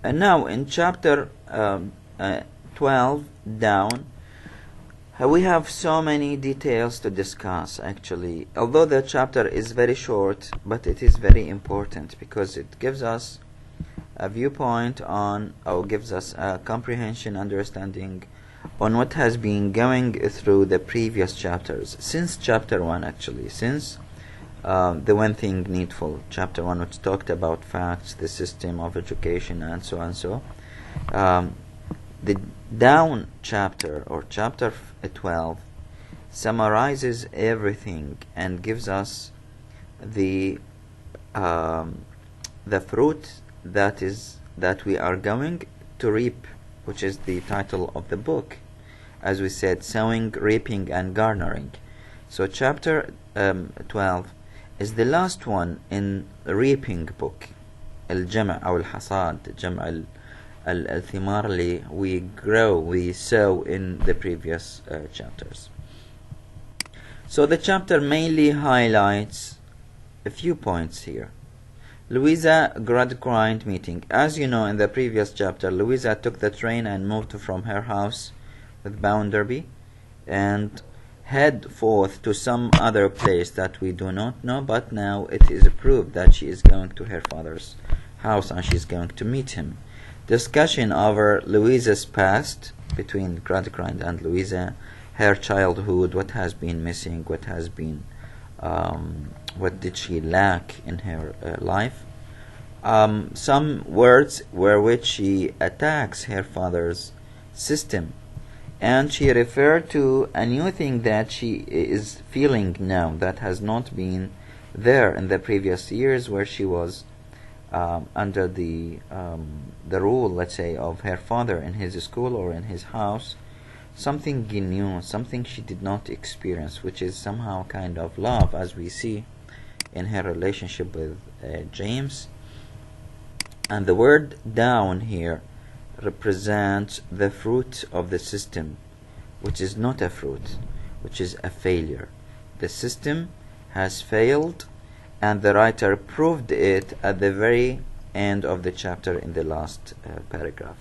And now in chapter 12 down, we have so many details to discuss actually. Although the chapter is very short, but it is very important because it gives us a viewpoint on, or gives us a comprehension, understanding on what has been going through the previous chapters, since chapter 1 actually, since the one thing needful, chapter 1, which talked about facts, the system of education, and so on. So the down chapter, or chapter 12, summarizes everything and gives us the fruit that we are going to reap, which is the title of the book, as we said, sowing, reaping, and garnering. So chapter 12 is the last one in the reaping book, الجمع أو الحصاد, جمع الثمار اللي we grow, we sow in the previous chapters. So the chapter mainly highlights a few points here. Louisa Gradgrind meeting. As you know, in the previous chapter, Louisa took the train and moved from her house with Bounderby and head forth to some other place that we do not know, but now it is proved that she is going to her father's house and she is going to meet him. Discussion over Louisa's past between Gradgrind and Louisa, her childhood, what has been missing, what has been what did she lack in her life. Some words where which she attacks her father's system, and she referred to a new thing that she is feeling now that has not been there in the previous years, where she was under the rule, let's say, of her father in his school or in his house. Something new, something she did not experience, which is somehow kind of love, as we see in her relationship with James. And the word down here represents the fruit of the system, which is not a fruit, which is a failure. The system has failed, and the writer proved it at the very end of the chapter in the last paragraph.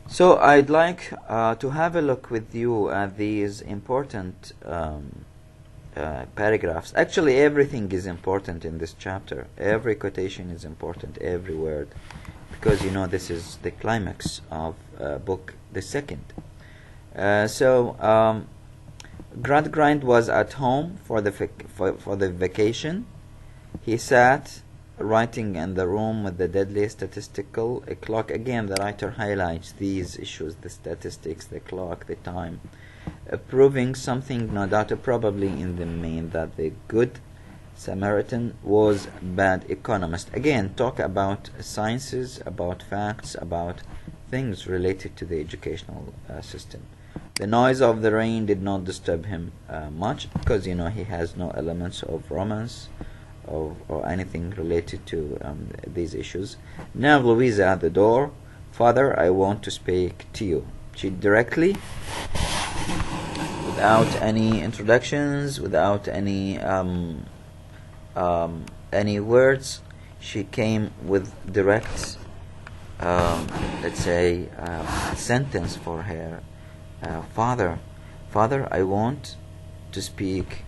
So I'd like to have a look with you at these important paragraphs. Actually, everything is important in this chapter. Every quotation is important, every word, because you know this is the climax of book the second. Gradgrind was at home for the vacation. He sat writing in the room with the deadly statistical clock. Again, the writer highlights these issues, the statistics, the clock, the time, proving something, no doubt, probably in the main, that the good Samaritan was bad economist. Again, talk about sciences, about facts, about things related to the educational system. The noise of the rain did not disturb him much, because you know he has no elements of romance or anything related to these issues. Now Louisa at the door. Father, I want to speak to you. She directly, without any introductions, without any words, she came with direct, let's say, sentence for her. Father, I want to speak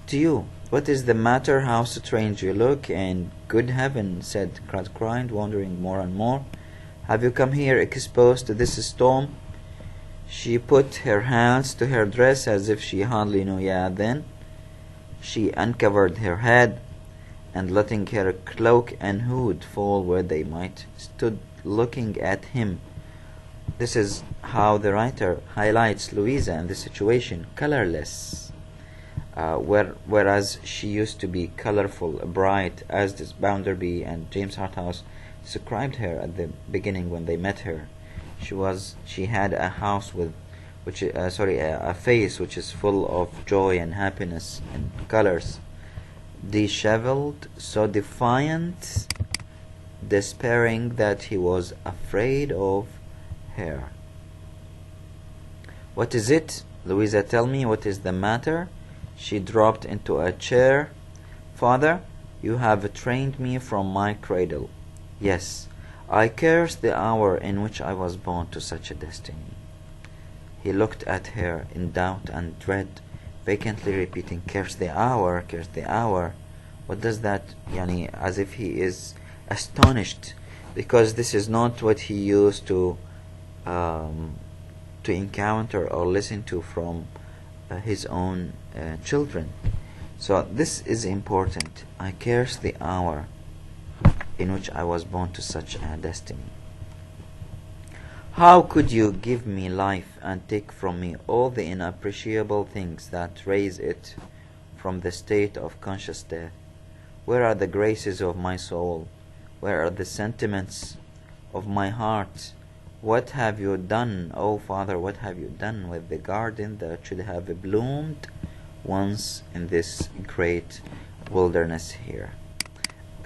to you. What is the matter? How strange you look. And good heaven, said Gradgrind, wondering more and more. Have you come here exposed to this storm? She put her hands to her dress as if she hardly knew. Then she uncovered her head, and letting her cloak and hood fall where they might, stood looking at him. This is how the writer highlights Louisa in this situation, colorless. Whereas she used to be colorful, bright, as this Bounderby and James Harthouse described her at the beginning when they met her. She had a house with, a face which is full of joy and happiness and colors. Disheveled, so defiant, despairing that he was afraid of her. What is it? Louisa, tell me, what is the matter? She dropped into a chair. Father, you have trained me from my cradle. Yes, I curse the hour in which I was born to such a destiny. He looked at her in doubt and dread, vacantly repeating, curse the hour, curse the hour. What does that, yani, as if he is astonished, because this is not what he used to encounter or listen to from his own children. So this is important. I curse the hour in which I was born to such a destiny. How could you give me life and take from me all the inappreciable things that raise it from the state of conscious death? Where are the graces of my soul? Where are the sentiments of my heart? What have you done, O Father, what have you done with the garden that should have bloomed once in this great wilderness here?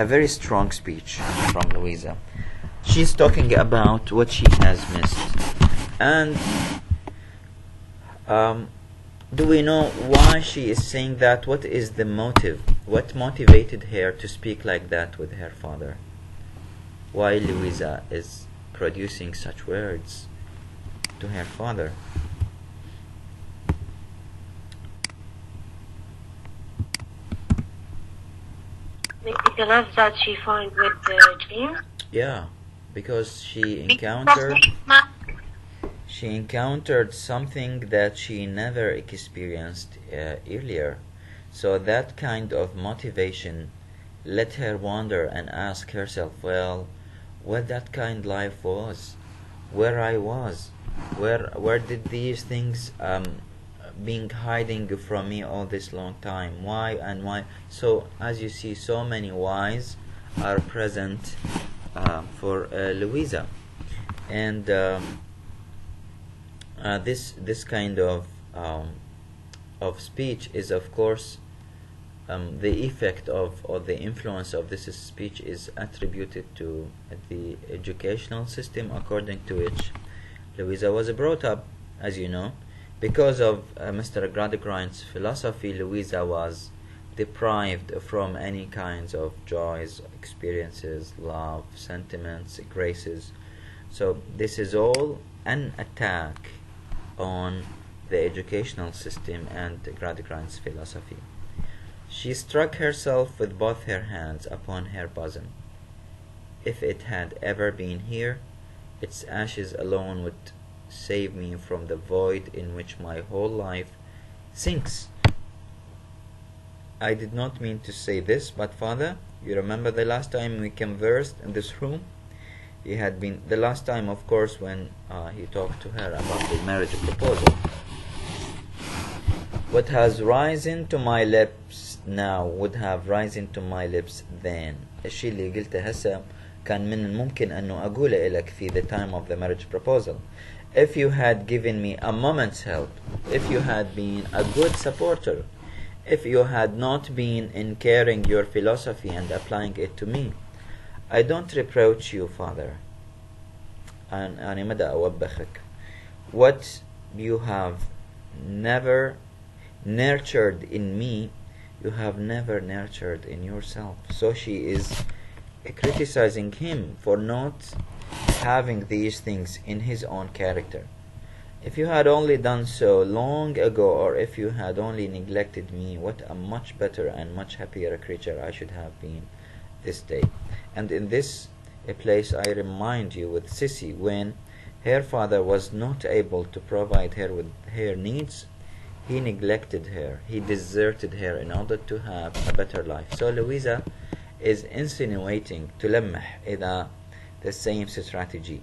A very strong speech from Louisa. She's talking about what she has missed. And do we know why she is saying that? What is the motive? What motivated her to speak like that with her father? Why Louisa is producing such words to her father? Maybe the love that she found with James. Yeah, because she encountered something that she never experienced earlier. So that kind of motivation let her wonder and ask herself, well, what that kind life was, where I was, where did these things being hiding from me all this long time, why and why? So as you see, so many whys are present for Louisa, and this kind of speech is, of course, the effect of, or the influence of this speech is attributed to the educational system according to which Louisa was brought up. As you know, because of Mr. Gradgrind's philosophy, Louisa was deprived from any kinds of joys, experiences, love, sentiments, graces. So this is all an attack on the educational system and Gradgrind's philosophy. She struck herself with both her hands upon her bosom. If it had ever been here, its ashes alone would save me from the void in which my whole life sinks. I did not mean to say this, but Father, you remember the last time we conversed in this room? He had been, the last time, of course, when he talked to her about the marriage proposal. What has risen to my lips now would have risen to my lips then. الشيء اللي قلته هسه كان من الممكن أنه أقوله إلك في the time of the marriage proposal. If you had given me a moment's help, if you had been a good supporter, if you had not been in carrying your philosophy and applying it to me, I don't reproach you, Father. أنا مدى أوبخك. What you have never nurtured in me, you have never nurtured in yourself. So she is criticizing him for not having these things in his own character. If you had only done so long ago, or if you had only neglected me, what a much better and much happier creature I should have been this day. And in this place I remind you with Sissy, when her father was not able to provide her with her needs, he neglected her, he deserted her in order to have a better life. So Louisa is insinuating تلمح إلى the same strategy.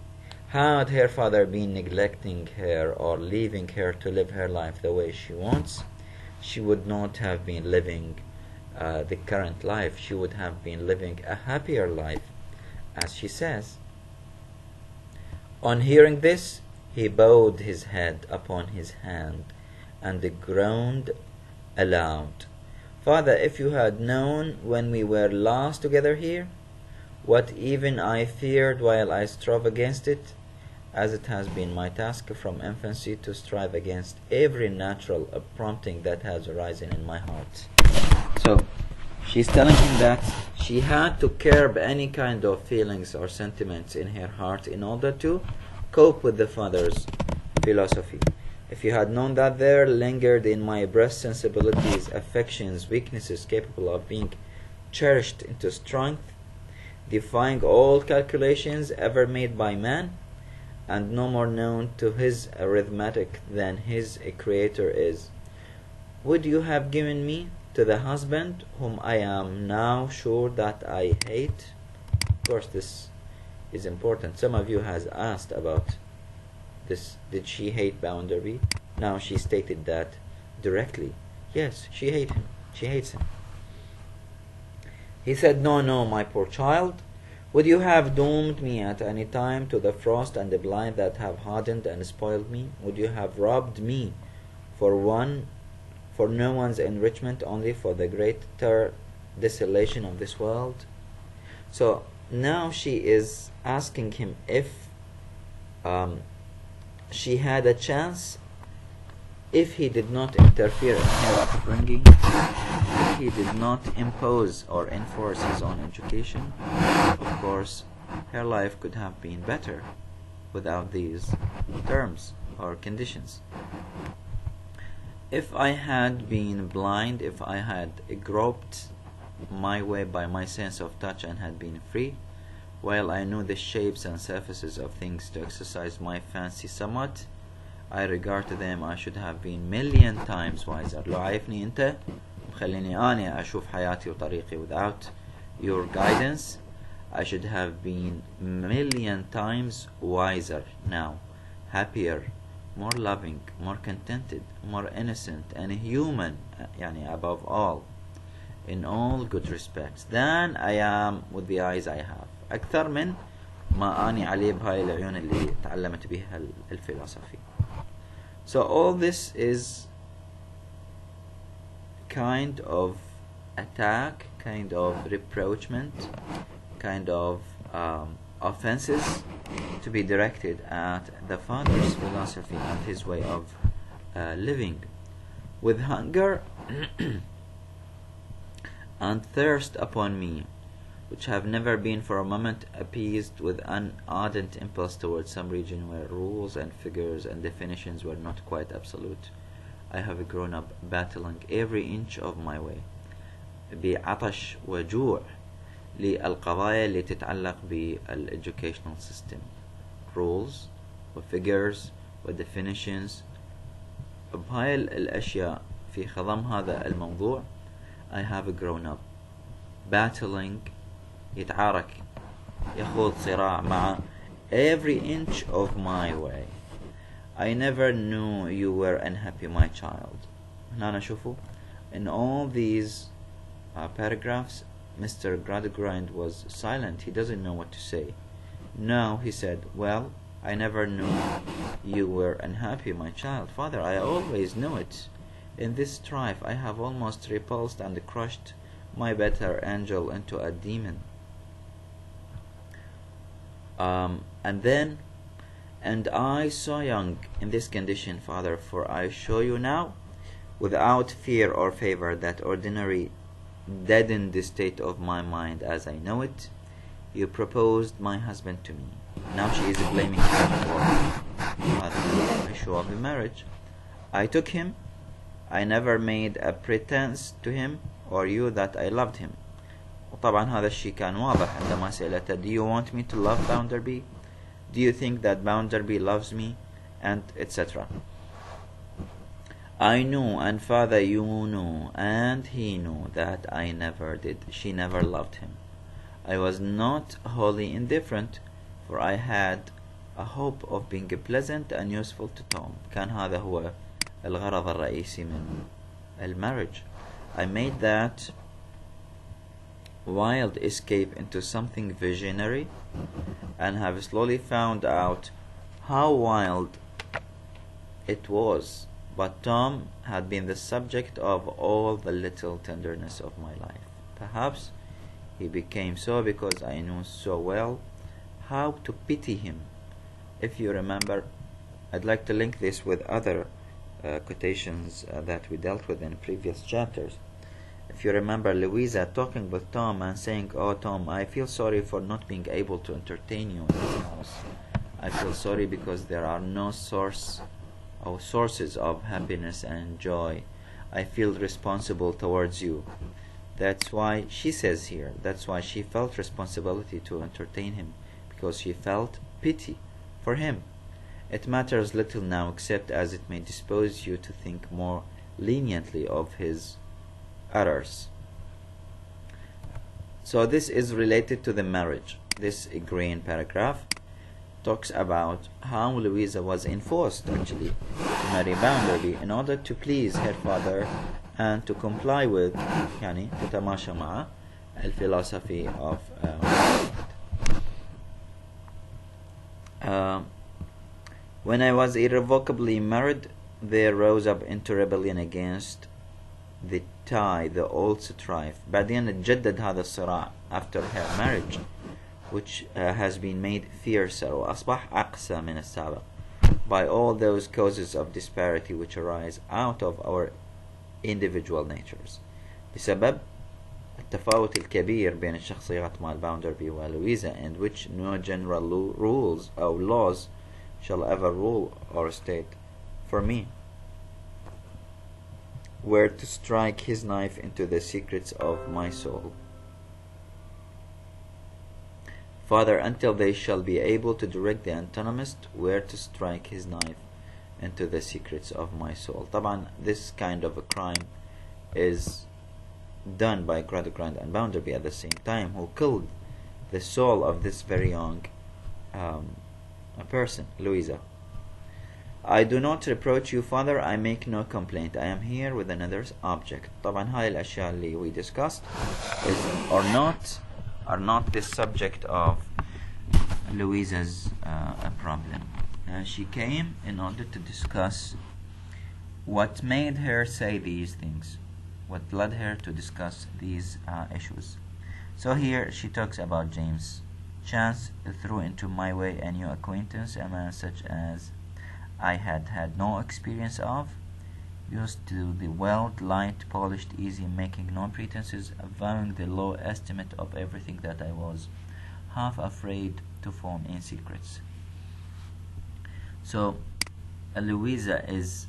Had her father been neglecting her or leaving her to live her life the way she wants, she would not have been living the current life. She would have been living a happier life, as she says. On hearing this, he bowed his head upon his hand and groaned aloud. Father, if you had known when we were last together here, what even I feared while I strove against it, as it has been my task from infancy to strive against every natural prompting that has arisen in my heart. So She's telling him that she had to curb any kind of feelings or sentiments in her heart in order to cope with the father's philosophy. If you had known that there lingered in my breast sensibilities, affections, weaknesses capable of being cherished into strength, defying all calculations ever made by man, and no more known to his arithmetic than his creator is, would you have given me to the husband whom I am now sure that I hate? Of course, this is important. Some of you has asked about this. Did she hate Bounderby? Now she stated that directly. Yes, she hates him. She hates him. He said, no, no, my poor child. Would you have doomed me at any time to the frost and the blind that have hardened and spoiled me? Would you have robbed me for no one's enrichment, only for the greater desolation of this world? So now she is asking him if she had a chance, if he did not interfere in her upbringing, if he did not impose or enforce his own education. Of course, her life could have been better without these terms or conditions. If I had been blind, if I had groped my way by my sense of touch and had been free, while I knew the shapes and surfaces of things to exercise my fancy somewhat, I regard to them I should have been million times wiser. لو عارفني أنت مخليني أنا أشوف حياتي وطريقي. Without your guidance, I should have been million times wiser now, happier, more loving, more contented, more innocent and human, يعني above all, in all good respects, than I am with the eyes I have. أكثر من ما أني عليه بهاي العيون اللي تعلمت بها الفلسفة. So all this is kind of attack, kind of reproachment, kind of offenses to be directed at the father's philosophy and his way of living. With hunger and thirst upon me, which have never been for a moment appeased, with an ardent impulse towards some region where rules and figures and definitions were not quite absolute, I have grown up battling every inch of my way بعطش وجوع للقضايا اللي تتعلق بالeducational system, rules وfigures ودefinitions. بهاي الأشياء في خضم هذا الموضوع I have grown up battling, يتعارك يخوض صراع مع every inch of my way. I never knew you were unhappy, my child. هنا شوفوا, in all these paragraphs, Mr. Gradgrind was silent. He doesn't know what to say. Now he said, well, I never knew you were unhappy, my child. Father, I always knew it. In this strife I have almost repulsed and crushed my better angel into a demon. And I so young in this condition, Father, for I show you now, without fear or favor, that ordinary deadened state of my mind as I know it, you proposed my husband to me. Now she is blaming him for the issue of the marriage. I took him. I never made a pretense to him or you that I loved him. وطبعا هذا الشيء كان واضح عندما سألته, do you want me to love Bounderby? Do you think that Bounderby loves me? And etc. I knew, and Father, you knew, and he knew that I never did. She never loved him. I was not wholly indifferent, for I had a hope of being pleasant and useful to Tom. كان هذا هو الغرض الرئيسي من المارriage. I made that wild escape into something visionary, and have slowly found out how wild it was. But Tom had been the subject of all the little tenderness of my life. Perhaps he became so because I knew so well how to pity him. If you remember, I'd like to link this with other quotations that we dealt with in previous chapters. If you remember Louisa talking with Tom and saying, "Oh Tom, I feel sorry for not being able to entertain you in this house. I feel sorry because there are no sources of happiness and joy. I feel responsible towards you." That's why she says here, that's why she felt responsibility to entertain him, because she felt pity for him. It matters little now, except as it may dispose you to think more leniently of his errors. So this is related to the marriage. This green paragraph talks about how Louisa was enforced actually to marry Bounderby in order to please her father and to comply with يعني تتماشى مع الphilosophy of when I was irrevocably married, there rose up into rebellion against the tie, the old strife. بعدين اتجدد هذا الصراع after her marriage, which has been made fiercer وأصبح أقسى من السابق by all those causes of disparity which arise out of our individual natures. بسبب التفاوت الكبير بين الشخصيات مال باوندربي ولويزا, and which no general rules or laws shall ever rule or state. For me, were to strike his knife into the secrets of my soul. Father, until they shall be able to direct the antagonist, were to strike his knife into the secrets of my soul. طبعا this kind of a crime is done by Gradgrind and Bounderby at the same time, who killed the soul of this very young person, Louisa. I do not reproach you, Father. I make no complaint. I am here with another's object. طبعا هاي الأشياء اللي we discussed are not the subject of Louisa's problem. She came in order to discuss what made her say these things, what led her to discuss these issues. So here she talks about James. Chance threw into my way a new acquaintance, a man such as I had had no experience of, used to the world, light, polished, easy, making no pretenses, avowing the low estimate of everything that I was, half afraid to form in secrets. So Louisa is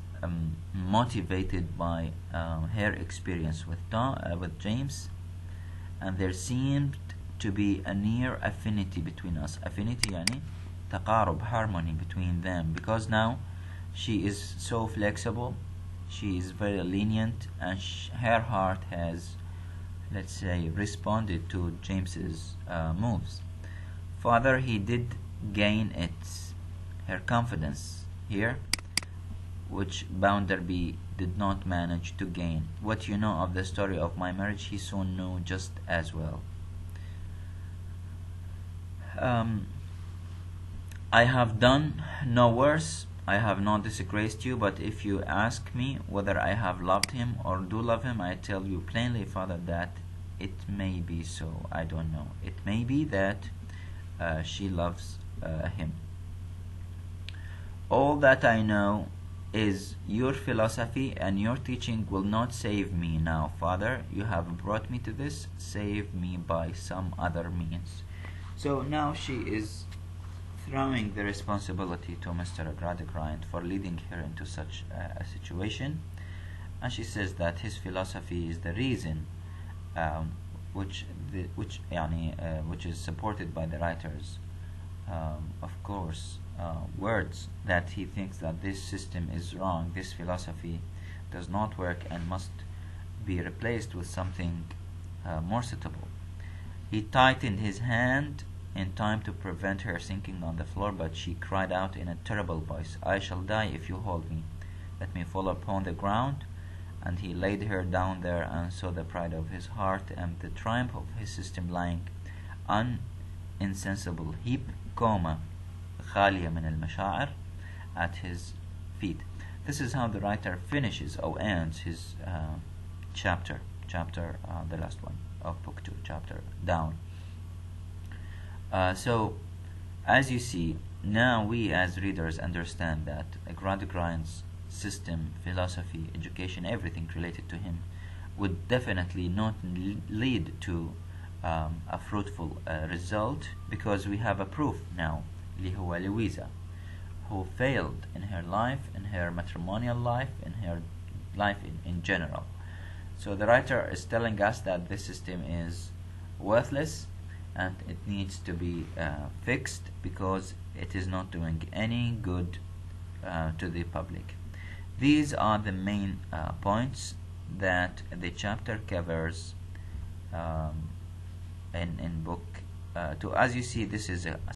motivated by her experience with James, and there seemed to be a near affinity between us. Affinity يعني تقارب, harmony between them, because now she is so flexible, she is very lenient, and her heart has, let's say, responded to James's moves. Father, he did gain her confidence here, which Bounderby did not manage to gain. What you know of the story of my marriage, he soon knew just as well. I have done no worse, I have not disgraced you, but if you ask me whether I have loved him or do love him, I tell you plainly, Father, that it may be so. I don't know. It may be that she loves him. All that I know is your philosophy, and your teaching will not save me now, Father. You have brought me to this. Save me by some other means. So now she is throwing the responsibility to Mr. Gradgrind for leading her into such a situation, and she says that his philosophy is the reason, which is supported by the writer's of course words, that he thinks that this system is wrong, this philosophy does not work and must be replaced with something more suitable. He tightened his hand in time to prevent her sinking on the floor, but she cried out in a terrible voice, I shall die if you hold me. Let me fall upon the ground. And he laid her down there, and saw the pride of his heart and the triumph of his system lying on insensible heap, coma, خالية من المشاعر, at his feet. This is how the writer finishes or ends his chapter, the last one of book 2, chapter down. So, as you see, now we as readers understand that Gradgrind's system, philosophy, education, everything related to him would definitely not lead to a fruitful result, because we have a proof now, اللي هو Louisa, who failed in her life, in her matrimonial life, in her life in general. So the writer is telling us that this system is worthless and it needs to be fixed, because it is not doing any good to the public. These are the main points that the chapter covers in book 2. As you see, this is a